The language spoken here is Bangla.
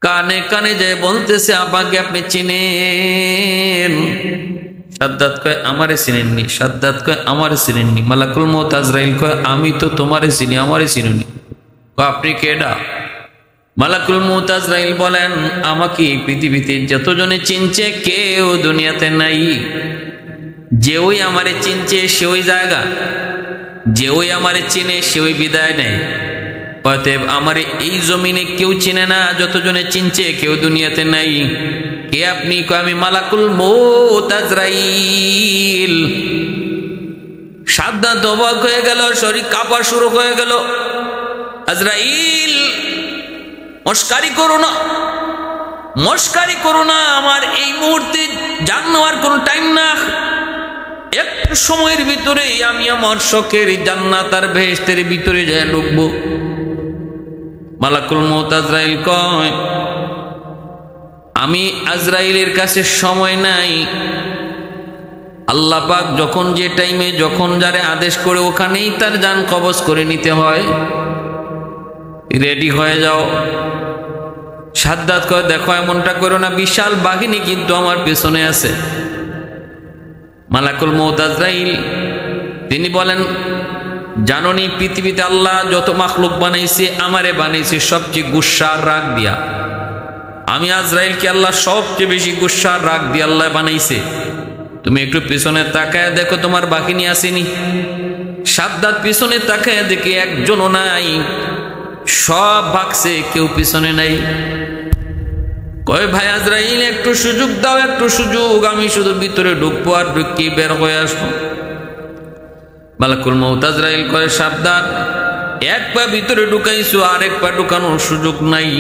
কানে কানে যায় বলতেছে আপাকে আপনি চিনেন? সাদ্দাত কয় আমারে চিনেননি। সাদ্দাত কয় আমারে চিনেননি। মালাকুল মউত আজরাইল কয় আমি তো তোমারে চিনি, আমারে চিনুনি। আপনি কেডা? মালাকুল মউত আজরাইল বলেন আমাকে পৃথিবীতে যতজনে চিনছে কেউ দুনিয়াতে নাই। যে ওই আমারে চিনছে সে ওই জায়গা, যে ওই আমারে চিনে সে ওই বিদায় নেয়। অতএব আমারে এই জমিনে কেউ চিনে না, যতজনে চিনছে কেউ দুনিয়াতে নাই। কে আপনি? কয় আমি মালাকুল মউত আজরাইল। সাদ্দাত অবাক হয়ে গেল, শরীর কাঁপা শুরু হয়ে গেল। আজরাইল মস্কারি করো না, মস্কারি করো না, আমার এই মুহূর্তে জান নেওয়ার কোনো টাইম না। একটু সময়ের ভিতরে আমি আমার শখের জান্নাত আর বেহেশতের ভিতরে যায় ঢুকবো। মালাকুল মউত আজরাইল কয় আমি আজরাইলের কাছে সময় নাই। আল্লাহ পাক যখন যে টাইমে যখন যারে আদেশ করে ওখানেই তার জান কবজ করে নিতে হয়। রেডি হয়ে যাও। সাদ্দাত কয় দেখো এমনটা করো না, বিশাল বাহিনী কিন্তু আমার পেছনে আছে। মালাকুল মউত আজরাইল তিনি বলেন জাননি পৃথিবীতে আল্লাহ যত মাখলুক বানাইছে আমারে বানাইছে সবচেয়ে গুসা আর রাগ দিয়া। আমি আজরাইলকে আল্লাহ সবচেয়ে বেশি গুসা আর রাগ দিয়ে আল্লাহ বানাইছে। তুমি একটু পিছনে তাকায় দেখো তোমার বাহিনী আসেনি। সাদ্দাত পিছনে তাকায় দেখে একজনও নাই, সব ভাগছে, কেউ পিছনে নাই। কয় ভাই আজরাইল একটু সুযোগ দাও, একটু সুযোগ, আমি শুধু ভিতরে ঢুকবো আর ঢুকি বের হয়ে আসবো। মালাকুল মউত আজরাইল কয় সাবধান, এক পা ভিতরে ঢুকাইছো আর এক পা ঢুকানোর সুযোগ নাই।